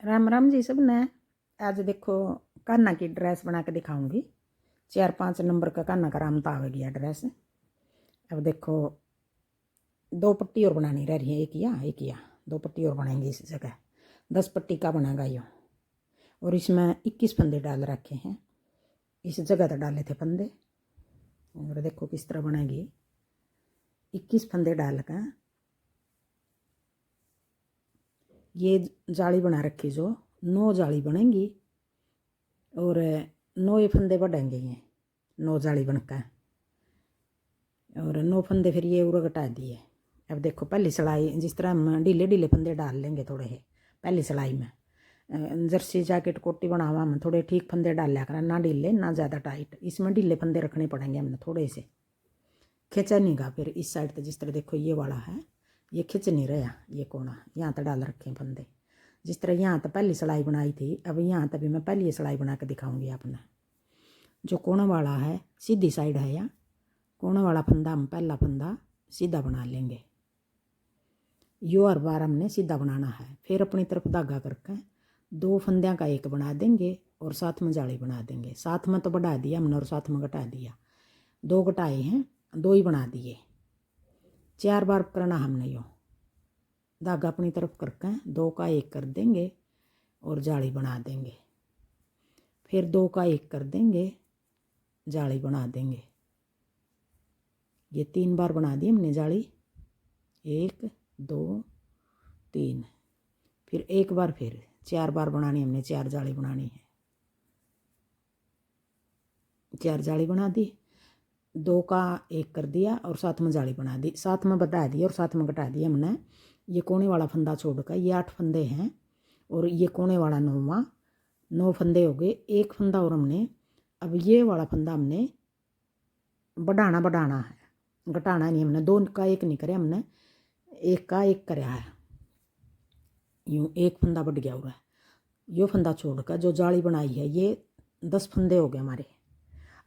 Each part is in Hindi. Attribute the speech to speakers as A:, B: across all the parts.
A: राम राम जी सब ने। आज देखो कान्हा की ड्रेस बना के दिखाऊंगी। 4-5 नंबर का कान्हा का रामता आ गया ड्रेस। अब देखो 2 पट्टी और बनानी रह रही है, एक या 2 पट्टी और बनाएंगे इस जगह। 10 पट्टी का बनेगा यो। और इसमें 21 फंदे डाल रखे हैं। इस जगह तो डाले थे फंदे। और देखो किस तरह बनेगी। 21 फंदे डाल कर ये जाली बना रखी जो 9 जाली बनेंगी और 9 फंदे बढ़ेंगे ये 9 जाली बनकर। और 9 फंदे फिर ये उरा घटा दिए। अब देखो पहली सिलाई जिस तरह हम ढीले ढीले फंदे डाल लेंगे थोड़े है पहली सिलाई में। जर्सी जैकेट कोटी बनावा हम थोड़े ठीक फंदे डाल लिया करा, ना ढीले ना ज़्यादा टाइट। इसमें ढीले फंदे रखने पड़ेंगे हमने थोड़े से। खिंचा नहीं गा फिर इस साइड तो जिस तरह देखो ये वाला है ये खिंच नहीं रहा। ये कोना यहाँ तक डाल रखे हैं फंदे। जिस तरह यहाँ तक पहली सिलाई बनाई थी अब यहाँ तक भी मैं पहली सिलाई बना के दिखाऊंगी आपने। जो कोना वाला है सीधी साइड है या कोना वाला फंदा हम पहला फंदा सीधा बना लेंगे। यो हर बार हमने सीधा बनाना है। फिर अपनी तरफ धागा करके 2 फंदियाँ का एक बना देंगे और साथ में जाली बना देंगे। साथ में तो बढ़ा दिया हमने और साथ में घटा दिया। 2 घटाए हैं 2 ही बना दिए। 4 बार करना हमने यो। धागा अपनी तरफ करके 2 का 1 कर देंगे और जाली बना देंगे। फिर 2 का 1 कर देंगे जाली बना देंगे। ये 3 बार बना दी हमने जाली। 1 2 3। फिर एक बार फिर 4 बार बनानी हमने। 4 जाली बनानी है। 4 जाली बना दी। 2 का 1 कर दिया और साथ में जाली बना दी। साथ में बढ़ा दी और साथ में घटा दिया हमने। ये कोने वाला फंदा छोड़कर ये 8 फंदे हैं और ये कोने वाला 9वां। 9 फंदे हो गए। एक फंदा और हमने अब ये वाला फंदा हमने बढ़ाना है, घटाना नहीं। हमने 2 का 1 नहीं करे, हमने 1 का 1 कराया है। यूँ एक फंदा बढ़ गया हुआ है। यो फंदा छोड़कर जो जाली बनाई है ये 10 फंदे हो गए हमारे।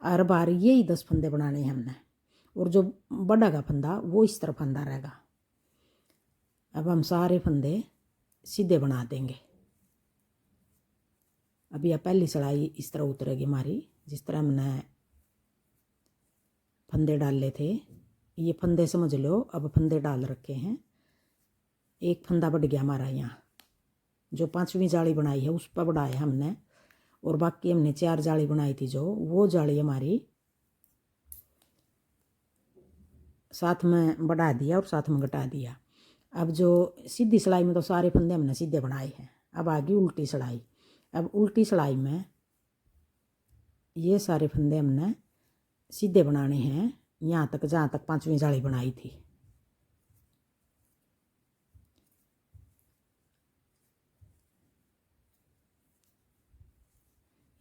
A: हर बार ये ही 10 फंदे बनाने हैं हमने। और जो बढ़ेगा फंदा वो इस तरफ फंदा रहेगा। अब हम सारे फंदे सीधे बना देंगे। अब यह पहली सिलाई इस तरह उतरेगी हमारी। जिस तरह हमने फंदे डाले थे ये फंदे समझ लो। अब फंदे डाल रखे हैं। एक फंदा बढ़ गया हमारा यहाँ। जो 5वीं जाली बनाई है उस पर बढ़ाया हमने। और बाकी हमने 4 जाली बनाई थी जो वो जाली हमारी साथ में बढ़ा दिया और साथ में घटा दिया। अब जो सीधी सिलाई में तो सारे फंदे हमने सीधे बनाए हैं। अब आ गई उल्टी सिलाई। अब उल्टी सिलाई में ये सारे फंदे हमने सीधे बनाने हैं यहाँ तक जहाँ तक 5वीं जाली बनाई थी।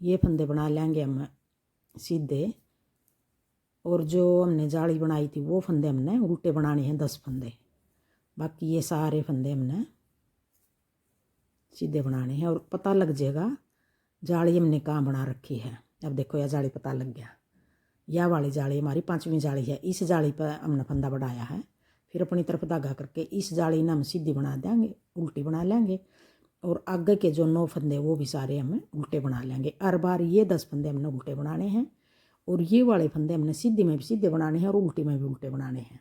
A: ये फंदे बना लेंगे हम सीधे। और जो हमने जाली बनाई थी वो फंदे हमने उल्टे बनाने हैं 10 फंदे। बाकी ये सारे फंदे हमने सीधे बनाने हैं। और पता लग जाएगा जाली हमने कहाँ बना रखी है। अब देखो यह जाली पता लग गया। यह वाली जाली हमारी 5वीं जाली है। इस जाली पर हमने फंदा बढ़ाया है। फिर अपनी तरफ धागा करके इस जाली ने हम सीधी बना देंगे, उल्टी बना लेंगे। और आगे के जो 9 फंदे वो भी सारे हमें उल्टे बना लेंगे। हर बार ये 10 फंदे हमने उल्टे बनाने हैं और ये वाले फंदे हमने सीधी में भी सीधे बनाने हैं और उल्टी में भी उल्टे बनाने हैं।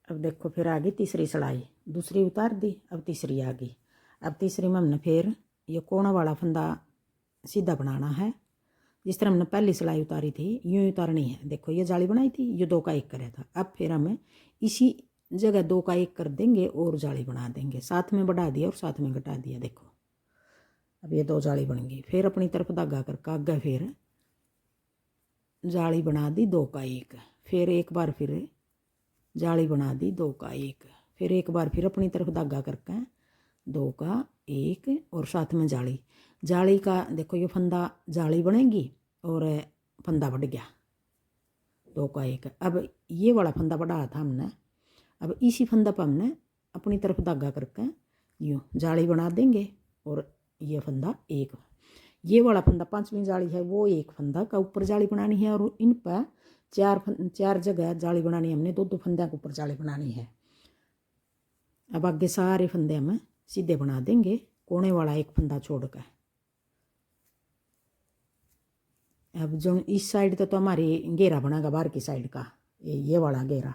A: अब देखो फिर आ गई तीसरी सिलाई। दूसरी उतार दी, अब तीसरी आ गई। अब तीसरी में हमने फिर ये कोना वाला फंदा सीधा बनाना है। जिस तरह हमने पहली सिलाई उतारी थी यूँ ही उतारनी है। देखो ये जाली बनाई थी, ये 2 का 1 कराया था। अब फिर हमें इसी जगह 2 का 1 कर देंगे और जाली बना देंगे। साथ में बढ़ा दिया और साथ में घटा दिया। देखो अब ये 2 जाली बन गई। फिर अपनी तरफ धागा करके आगे फिर जाली बना दी 2 का 1। फिर एक बार फिर जाली बना दी 2 का 1। फिर एक बार फिर अपनी तरफ धागा करके 2 का 1 और साथ में जाली। जाली का देखो ये फंदा जाली बनेगी और फंदा बढ़ गया 2 का 1। अब ये वाला फंदा बढ़ाया था हमने। अब इसी फंदा पर हमने अपनी तरफ धागा करके यूँ जाली बना देंगे और ये फंदा 1। ये वाला फंदा 5वीं जाली है वो 1 फंदा का ऊपर जाली बनानी है। और इन पर 4 जगह जाली बनानी है हमने। 2 फंदे के ऊपर जाली बनानी है। अब आगे सारे फंदे हम सीधे बना देंगे, कोने वाला एक फंदा छोड़ कर। अब जो इस साइड तो हमारी घेरा बनेगा बाहर की साइड का, ये वाला घेरा,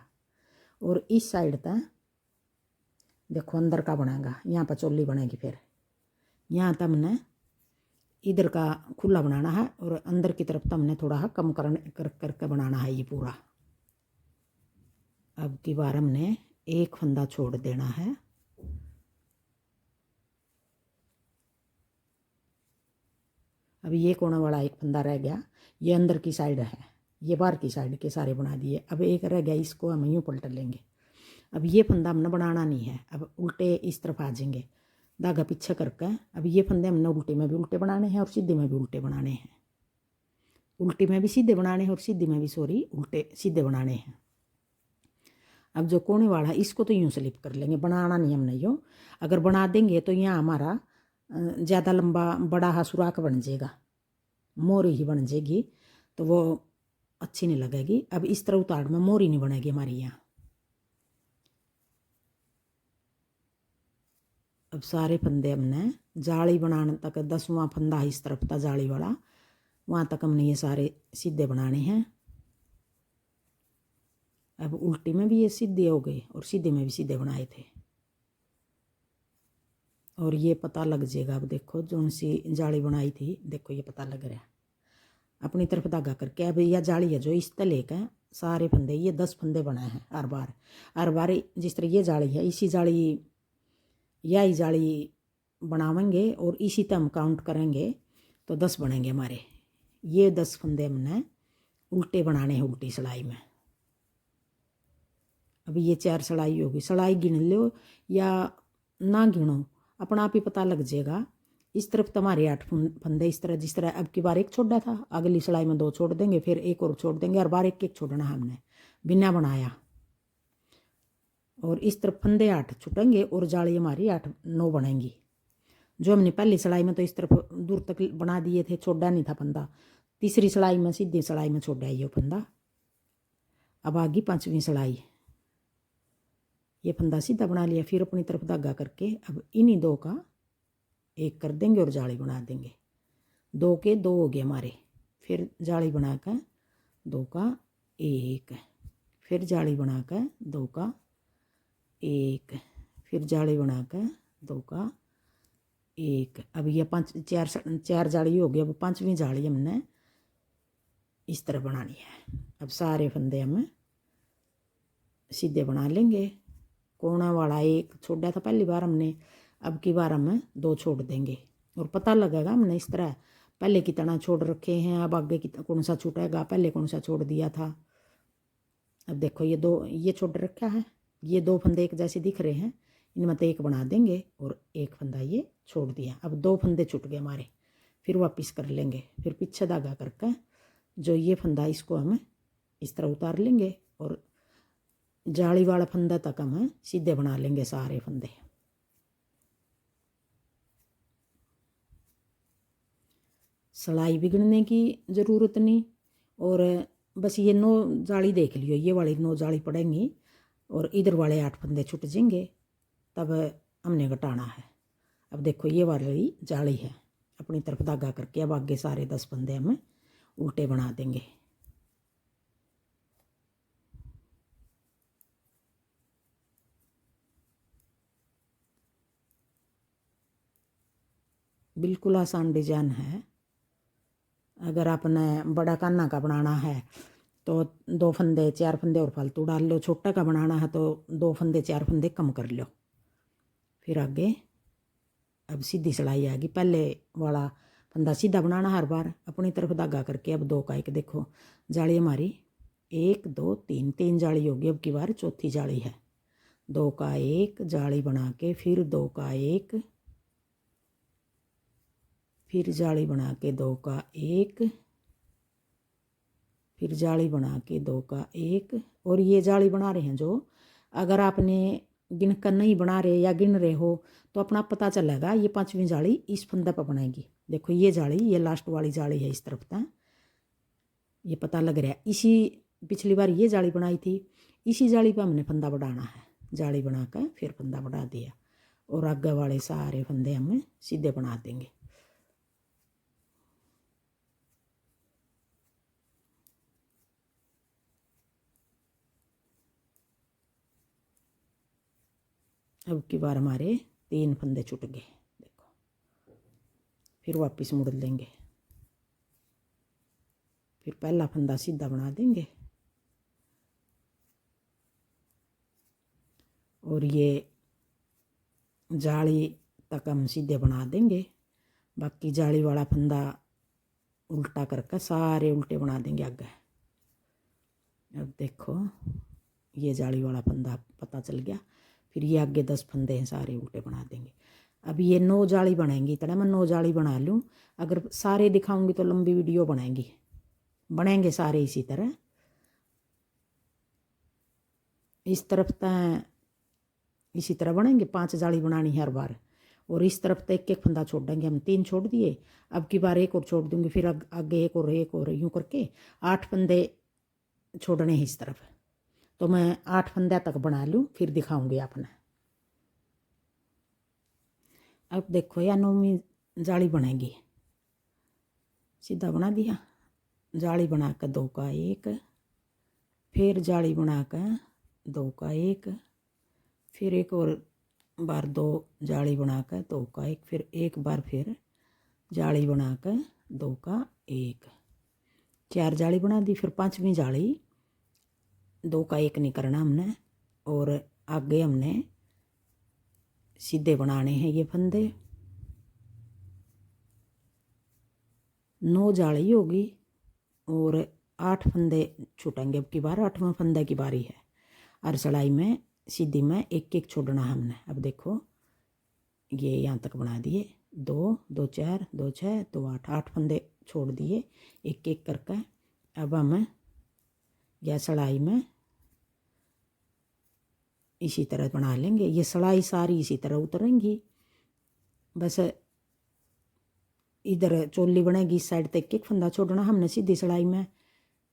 A: और इस साइड तक देखो अंदर का बनेगा, यहाँ पर चोली बनेगी। फिर यहाँ तक हमने इधर का खुला बनाना है और अंदर की तरफ तो हमने थोड़ा कम करके बनाना है ये पूरा। अब की बार हमने एक फंदा छोड़ देना है। अब ये कोना वाला एक फंदा रह गया, ये अंदर की साइड है, ये बाहर की साइड के सारे बना दिए। अब एक रह गया, इसको हम यूँ पलट लेंगे। अब ये फंदा हमने बनाना नहीं है, अब उल्टे इस तरफ आ जाएंगे धागा पीछे करके। अब ये फंदे हमने उल्टे में भी उल्टे बनाने हैं और सीधे में भी उल्टे बनाने हैं, उल्टी में भी सीधे बनाने हैं और सीधे में भी उल्टे सीधे बनाने हैं। अब जो कोने वाला है इसको तो यूँ स्लिप कर लेंगे, बनाना नहीं हमने यूँ। अगर बना देंगे तो यहाँ हमारा ज़्यादा लंबा बड़ा सुराख बन जाएगा, मोरी ही बन जाएगी, तो वो अच्छी नहीं लगेगी। अब इस तरह उतार में मोरी नहीं बनेगी हमारी यहाँ। अब सारे फंदे हमने जाली बनाने तक 10वां फंदा इस तरफ था जाली वाला, वहाँ तक हमने ये सारे सीधे बनाने हैं। अब उल्टी में भी ये सीधे हो गए और सीधे में भी सीधे बनाए थे, और ये पता लग जाएगा। अब देखो जो सी जाली बनाई थी, देखो ये पता लग रहा है अपनी तरफ धागा करके। अब यह जाली है जो इस तले का सारे फंदे, ये 10 फंदे बनाए हैं हर बार जिस तरह ये जाली है, इसी जाली यही जाली बनावेंगे और इसी तरह हम काउंट करेंगे तो 10 बनेंगे हमारे। ये 10 फंदे हमने उल्टे बनाने हैं उल्टी सिलाई में। अभी ये 4 सिलाई होगी, सिलाई गिन लो या ना गिनो, अपना आप ही पता लग जाएगा। इस तरफ तुम्हारे 8 फंदे इस तरह, जिस तरह अब की बार एक छोड़ा था, अगली सिलाई में 2 छोड़ देंगे, फिर एक और छोड़ देंगे, हर बार एक एक छोड़ना हमने बिना बनाया। और इस तरफ फंदे 8 छुटेंगे और जाली हमारी 8-9 बनेंगी। जो हमने पहली सिलाई में तो इस तरफ दूर तक बना दिए थे, छोड़ा नहीं था फंदा। तीसरी सिलाई में सीधी सिलाई में छोड़ा ये फंदा। अब आगे 5वीं सिलाई, ये फंदा सीधा बना लिया, फिर अपनी तरफ धागा करके अब इन्हीं 2 का एक कर देंगे और जाली बना देंगे। 2 के 2 हो गए हमारे, फिर जाली बनाकर 2 का 1, फिर जाली बनाकर 2 का 1, फिर जाली बनाकर 2 का 1। अब ये 4 जाली हो गई। अब 5वीं जाली हमने इस तरह बनानी है। अब सारे फंदे हम सीधे बना लेंगे। कोना वाला एक छोड़ा था पहली बार हमने, अब की बार हम 2 छोड़ देंगे और पता लगेगा हमने इस तरह पहले कितना छोड़ रखे हैं, अब आगे कौन सा छूटेगा, पहले कौन सा छोड़ दिया था। अब देखो ये 2 ये छोड़ रखा है, ये 2 फंदे एक जैसे दिख रहे हैं, इनमें तो एक बना देंगे और एक फंदा ये छोड़ दिया। अब 2 फंदे छूट गए हमारे, फिर वापस कर लेंगे, फिर पीछे धागा करके जो ये फंदा इसको हम इस तरह उतार लेंगे और जाली वाला फंदा तक हम सीधे बना लेंगे सारे फंदे। सिलाई बिगड़ने की ज़रूरत नहीं, और बस ये 9 जाली देख लियो, ये वाली 9 जाली पड़ेंगी और इधर वाले 8 फंदे छूट जाएंगे, तब हमने घटाना है। अब देखो ये वाली जाली है, अपनी तरफ धागा करके अब आगे सारे 10 फंदे हम उल्टे बना देंगे। बिल्कुल आसान डिजाइन है। अगर आपने बड़ा कान्हा का बनाना है तो 2 फंदे 4 फंदे और फालतू डाल लो, छोटा का बनाना है तो 2 फंदे 4 फंदे कम कर लो। फिर आगे अब सीधी सिलाई आएगी, पहले वाला फंदा सीधा बनाना हर बार, अपनी तरफ धागा करके अब 2 का 1। देखो जाली हमारी 1 2 3 जाली होगी, अब की बार चौथी जाली है। 2 का 1 जाली बना के फिर 2 का 1, फिर जाली बना के 2 का 1, फिर जाली बना के 2 का 1। और ये जाली बना रहे हैं जो, अगर आपने गिन कर नहीं बना रहे या गिन रहे हो तो अपना पता चलेगा। ये 5वीं जाली इस फंदे पर बनाएगी, देखो ये जाली, ये लास्ट वाली जाली है इस तरफ तक, ये पता लग रहा है। इसी पिछली बार ये जाली बनाई थी, इसी जाली पर हमने फंदा बढ़ाना है। जाली बनाकर फिर फंदा बढ़ा दिया और आगे वाले सारे फंदे हम सीधे बना देंगे। अब की बार हमारे 3 फंदे छूट गए, देखो। फिर वापस मुड़ लेंगे, फिर पहला फंदा सीधा बना देंगे और ये जाली तक हम सीधे बना देंगे। बाकी जाली वाला फंदा उल्टा करके सारे उल्टे बना देंगे आगे। अब देखो ये जाली वाला फंदा पता चल गया। फिर ये आगे 10 फंदे हैं सारे उल्टे बना देंगे। अब ये 9 जाली बनाएंगी, तरह मैं 9 जाली बना लूँ। अगर सारे दिखाऊंगी तो लंबी वीडियो बनेंगे सारे इसी तरह। इस तरफ तक इसी तरह बनेंगे, 5 जाली बनानी है हर बार। और इस तरफ तक एक फंदा छोड़ देंगे हम, 3 छोड़ दिए। अब की बार एक और छोड़ दूंगी, फिर आगे एक और यूँ करके 8 फंदे छोड़ने हैं इस तरफ। तो मैं 8 फंदे तक बना लूँ, फिर दिखाऊंगी आपने। अब देखो या 9वीं जाली बनेगी, सीधा बना दिया, जाली बनाकर 2 का 1, फिर जाली बनाकर 2 का 1, फिर एक और बार 2 जाली बनाकर 2 का 1, फिर एक बार फिर जाली बनाकर 2 का 1, 4 जाली बना दी। फिर 5वीं जाली 2 का 1 नहीं करना हमने, और आगे हमने सीधे बनाने हैं ये फंदे। 9 जाली होगी और 8 फंदे छूटेंगे। अब की बार 8वां फंदे की बारी है। हर सिलाई में सीधी में एक एक छोड़ना हमने। अब देखो ये यहाँ तक बना दिए, 2 2 4 2 6 2 8, 8 फंदे छोड़ दिए एक एक करके। अब हम यह सिलाई में इसी तरह बना लेंगे। ये सिलाई सारी इसी तरह उतरेंगी, बस इधर चोली बनेगी, इस साइड तक एक फंदा छोड़ना हमने सीधी सिलाई में,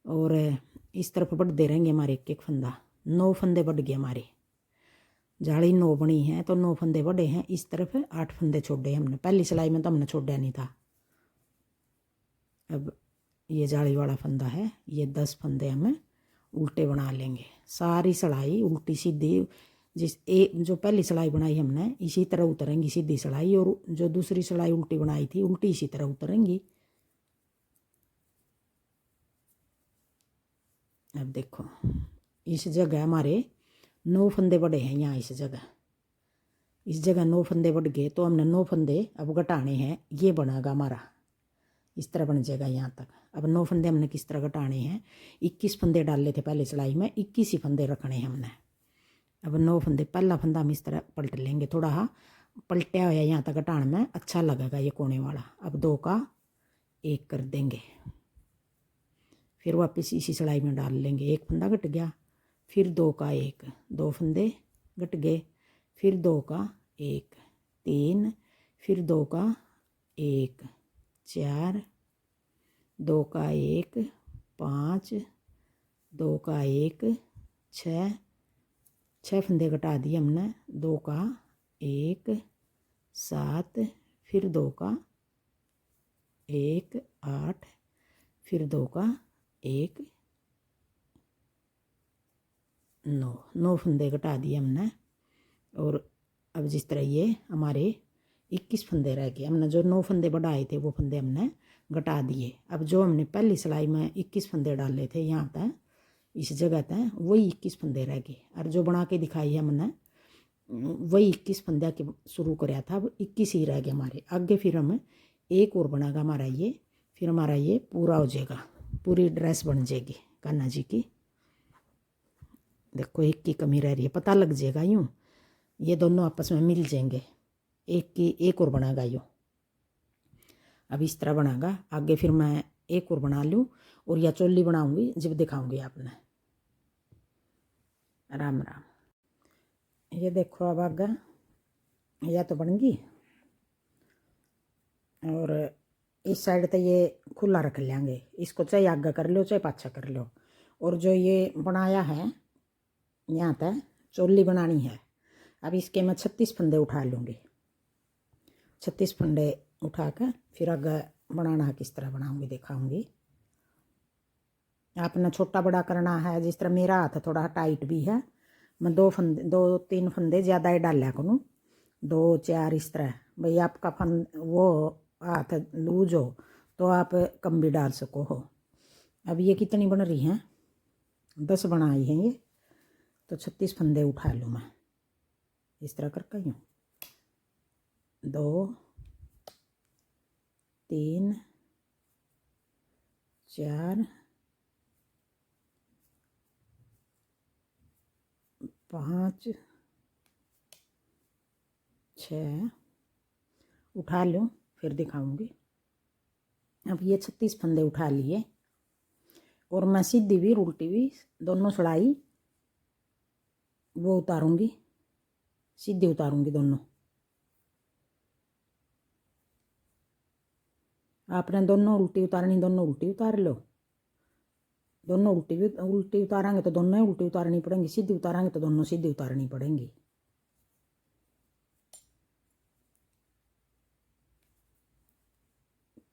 A: और इस तरफ बढ़ते रहेंगे हमारे एक एक फंदा। 9 फंदे बढ़ गए हमारे, जाली 9 बनी है तो 9 फंदे बढ़े हैं। इस तरफ 8 फंदे छोड़े हमने, पहली सिलाई में तो हमने छोड़ा नहीं था। अब ये जाली वाला फंदा है, ये 10 फंदे हम उल्टे बना लेंगे। सारी सिलाई उल्टी सीधी, जो पहली सिलाई बनाई हमने इसी तरह उतरेंगी सीधी सिलाई, और जो दूसरी सिलाई उल्टी बनाई थी उल्टी इसी तरह उतरेंगी। अब देखो इस जगह हमारे 9 फंदे बढ़े हैं, यहाँ इस जगह 9 फंदे बढ़ गए, तो हमने 9 फंदे अब घटाने हैं। ये बनेगा हमारा, इस तरह बन जाएगा यहाँ तक। अब 9 फंदे हमने किस तरह घटाने हैं, 21 फंदे डाले थे पहले सिलाई में, 21 ही फंदे रखने हैं हमने। अब 9 फंदे, पहला फंदा हम इस तरह पलट लेंगे, थोड़ा हाँ पलटा हुआ यहाँ तक घटाने में अच्छा लगेगा ये कोने वाला। अब 2 का 1 कर देंगे, फिर वापस इसी सिलाई में डाल लेंगे। एक फंदा घट गया, फिर 2 का 1, 2 फंदे घट गए, फिर 2 का 1 3, फिर 2 का 1 4, 2 का 1 5, 2 का 1 6, 6 फंदे घटा दिए हमने। 2 का 1 7, फिर 2 का 1 8, फिर 2 का 1 9, 9 फंदे घटा दिए हमने। और अब जिस तरह ये हमारे 21 फंदे रह गए, हमने जो 9 फंदे बढ़ाए थे वो फंदे हमने घटा दिए। अब जो हमने पहली सिलाई में 21 फंदे डाले थे यहाँ तक इस जगह तक, वही 21 फंदे रह गए। और जो बना के दिखाई है हमने वही 21 फंदे के शुरू कराया था, अब 21 ही रह गए हमारे। आगे फिर हम एक और बनाएगा हमारा ये, फिर हमारा ये पूरा हो जाएगा, पूरी ड्रेस बन जाएगी कान्हा जी की। देखो एक की कमी रह रही है, पता लग जाएगा यूँ, ये दोनों आपस में मिल जाएंगे। एक की एक और बनाएगा यूँ। अब इस तरह बनाएगा, आगे फिर मैं एक और बना लूँ और या चोली बनाऊंगी जब दिखाऊंगी आपने। राम राम। ये देखो अब आगे या तो बन गई, और इस साइड तो ये खुला रख लेंगे, इसको चाहे आगे कर लो चाहे पाछा कर लो। और जो ये बनाया है यहाँ तक चोली बनानी है। अब इसके मैं 36 फंदे उठा लूँगी। 36 फंदे उठा कर फिर आगे बनाना किस तरह बनाऊँगी दिखाऊँगी। आपने छोटा बड़ा करना है, जिस तरह मेरा हाथ थोड़ा टाइट भी है, मैं 2-3 फंदे ज़्यादा ही डाला करूँ, 2-4 इस तरह। भाई आपका वो हाथ लूज हो तो आप कम भी डाल सको हो। अब ये कितनी बन रही हैं, 10 बनाई हैं ये, तो 36 फंदे उठा लूँ मैं इस तरह करके यूँ। 2 3 4 5 6 उठा लूँ, फिर दिखाऊंगी। अब ये 36 फंदे उठा लिए और मैं सीधी भी उल्टी भी दोनों सिलाई वो उतारूंगी, सीधी उतारूंगी दोनों। आपने दोनों उल्टी उतारनी, दोनों उल्टी उतार लो। दोनों उल्टी उतारेंगे तो दोनों ही उल्टी उतारनी पड़ेंगी, सीधी उतारेंगे तो दोनों सीधी उतारनी पड़ेंगी।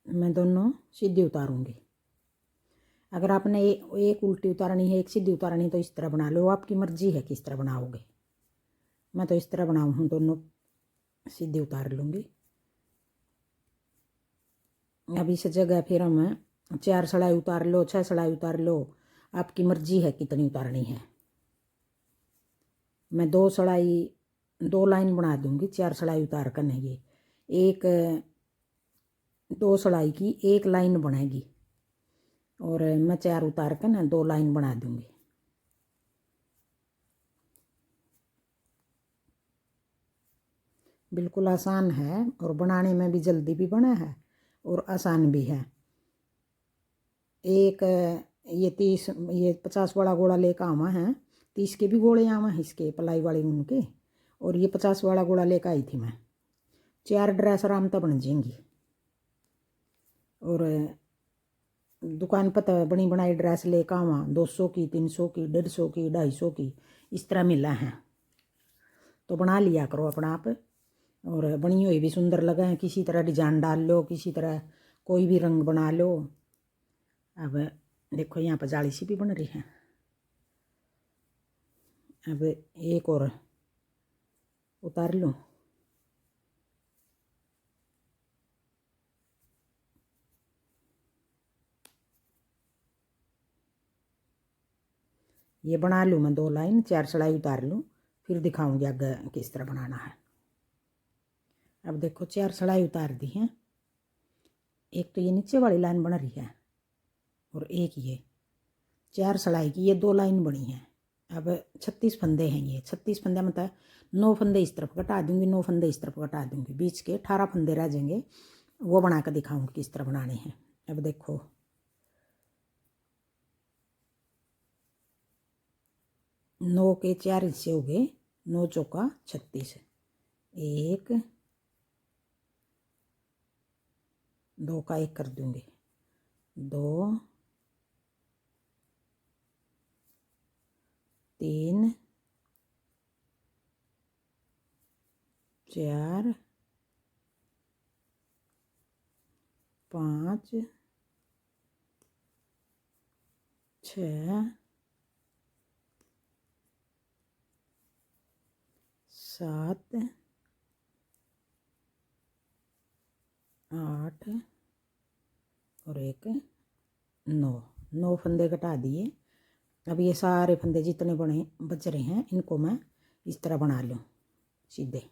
A: मैं दोनों सीधी उतारूंगी। अगर आपने एक उल्टी उतारनी है, एक सीधी उतारनी, तो इस तरह बना लो, आपकी मर्जी है किस तरह बनाओगे। मैं तो इस तरह बनाऊँ हूँ, दोनों सीधी उतार लूँगी। अब इस जगह फिर हम 4 सिलाई उतार लो, 6 सिलाई उतार लो, आपकी मर्जी है कितनी उतारनी है। मैं 2 लाइन बना दूँगी, 4 सिलाई उतार कर नहीं, ये 2 सिलाई की 1 लाइन बनेगी और मैं 4 उतार कर ना 2 लाइन बना दूँगी। बिल्कुल आसान है और बनाने में भी जल्दी भी बना है और आसान भी है। एक ये 50 वाला गोला लेकर आवा है, 30 के भी गोले आवा है इसके पलाई वाले उनके, और ये 50 वाला गोला लेकर आई थी मैं। 4 ड्रेस आराम तक बन जाएंगी। और दुकान पर तो बनी बनाई ड्रेस लेकर आवा 200 की, 300 की, 150 की, 250 की, इस तरह मिला है। तो बना लिया करो अपना आप, और बनी हुई भी सुंदर लगे, किसी तरह डिजाइन डाल लो, किसी तरह कोई भी रंग बना लो। अब देखो यहाँ पर जाली सी भी बन रही है। अब एक और उतार लूँ। ये बना लूँ मैं 2 लाइन, 4 सिलाई उतार लूँ, फिर दिखाऊंगी आगे किस तरह बनाना है। अब देखो 4 सिलाई उतार दी हैं। एक तो ये नीचे वाली लाइन बन रही है और एक ये 4 सिलाई की ये 2 लाइन बनी है। अब 36 फंदे हैं, ये 36 फंदे मतलब 9 फंदे इस तरफ घटा दूंगी, 9 फंदे इस तरफ घटा दूंगी, बीच के 18 फंदे रह जाएंगे, वो बना कर दिखाऊंगी किस तरह बनाने हैं। अब देखो 9 के 4 हिस्से हो गए, 9 चौका 36, 1 2 का 1 कर दूंगी, 2 3 4 5 6 7 8 और एक 9 फंदे घटा दिए। अब ये सारे फंदे जितने बने बच रहे हैं, इनको मैं इस तरह बना लूँ सीधे।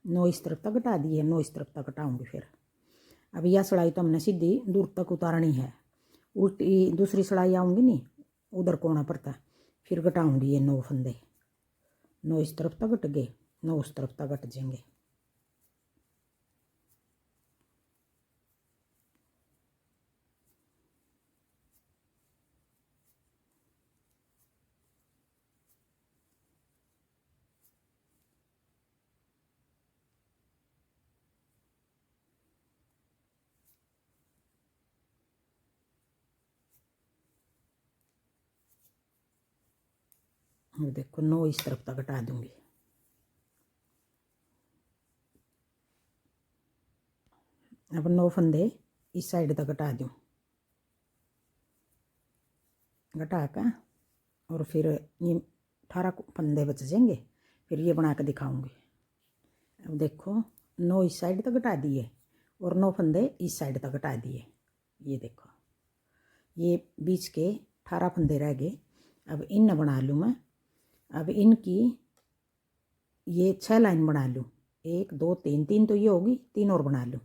A: 9 इस तरफ तक घटा दिए, 9 इस तरफ तक घटाऊँगी फिर। अब यह सिलाई तो हमने सीधी दूर तक उतारनी है, उल्टी दूसरी सिलाई आऊँगी नहीं उधर कोना पड़ता, फिर घटाऊँगी ये 9 फंदे। 9 इस तरफ तक घट गए, 9 उस तरफ तक घट जाएंगे। अब देखो 9 इस तरफ तक हटा दूंगी। अब 9 फंदे इस साइड तक हटा दूँ, घटा कर और फिर ये 18 फंदे बच जाएंगे, फिर ये बना कर दिखाऊंगी। अब देखो 9 इस साइड तक हटा दिए और 9 फंदे इस साइड तक हटा दिए। ये देखो ये बीच के 18 फंदे रह गए। अब इन बना लूँ मैं। अब इनकी ये 6 लाइन बना लूँ, 1 2 3, 3 तो ये होगी, 3 और बना लूँ।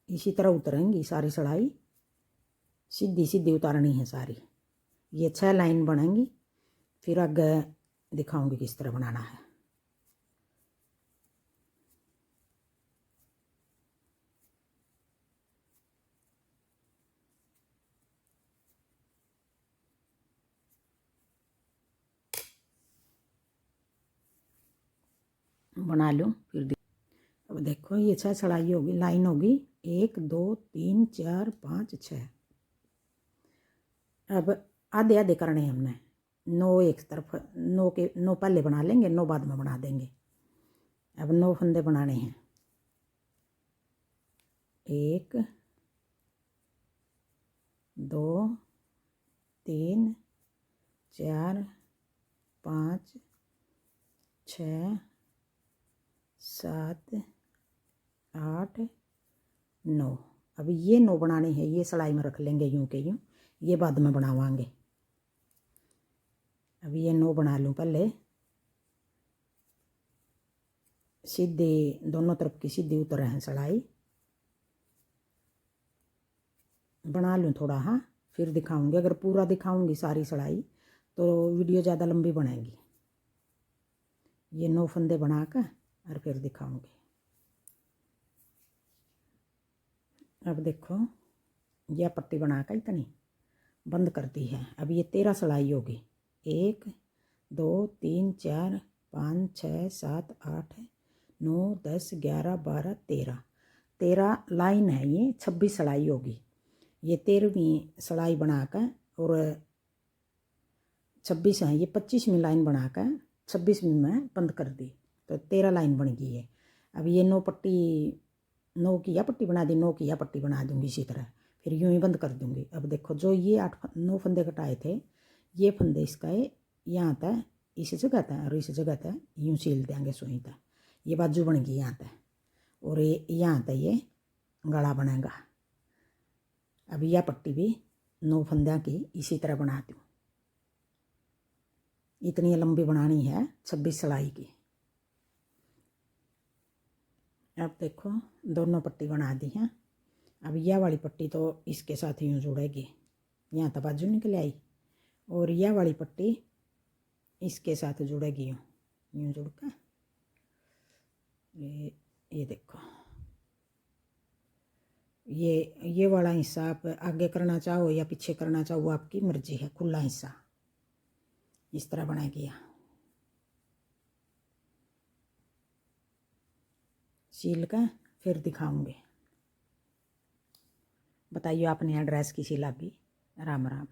A: इसी तरह उतरेंगी सारी सिलाई, सीधी सीधी उतारनी है सारी। ये 6 लाइन बनेंगी, फिर आगे दिखाऊंगी किस तरह बनाना है। बना लूँ फिर अब देखो ये 6 सिलाई होगी, लाइन होगी 1 2 3 4 5 6। अब आधे आधे करने हैं हमने, 9 एक तरफ, 9 के 9 पहले बना लेंगे, 9 बाद में बना देंगे। अब 9 फंदे बनाने हैं, 1 2 3 4 5 6 7 8 9। अब ये 9 बनाने हैं, ये सिलाई में रख लेंगे यूं के यूं, ये बाद में बनावांगे। अब ये 9 बना लूँ पहले, सीधे दोनों तरफ की सीधी उतर है सिलाई। बना लूँ थोड़ा, हाँ फिर दिखाऊंगी। अगर पूरा दिखाऊंगी सारी सिलाई तो वीडियो ज़्यादा लंबी बनेगी। ये 9 फंदे बनाकर और फिर दिखाऊंगी। अब देखो यह पट्टी बनाकर इतनी बंद कर दी है। अब ये 13 सिलाई होगी, 1 2 3 4 5 6 7 8 9 10 11 12 13। 13 लाइन है, ये 26 सिलाई होगी। ये 13वीं सिलाई बनाकर और 26 है, ये 25वीं लाइन बनाकर 26वीं में बंद कर दी, तो 13 लाइन बन गई है। अब ये 9 पट्टी, 9 की यह पट्टी बना दी, 9 की यह पट्टी बना दूंगी इसी तरह, फिर यूं ही बंद कर दूंगी। अब देखो जो ये 9 फंदे कटाए थे, ये फंदे इसका है यहाँ तक, इस जगह तक और इस जगह तक यूँ सील देंगे सुई तक। ये बाजू बन गई यहाँ तक, और ये यहाँ तक ये गला बनेगा। अब यह पट्टी भी 9 फंदे की इसी तरह बना दूँ। इतनी लंबी बनानी है 26 सिलाई की। अब देखो दोनों पट्टी बना दी हैं। अब यह वाली पट्टी तो इसके साथ यूँ जुड़ेगी, यहाँ तक बाजू निकल आई, और यह वाली पट्टी इसके साथ जुड़ेगी यूँ यूँ जुड़ कर। ये देखो ये वाला हिस्सा आप आगे करना चाहो या पीछे करना चाहो वो आपकी मर्जी है, खुला हिस्सा इस तरह बना गया। सील कर फिर दिखाऊंगे। बताइए आपने यहाँ ड्रेस की सिलाई। राम राम।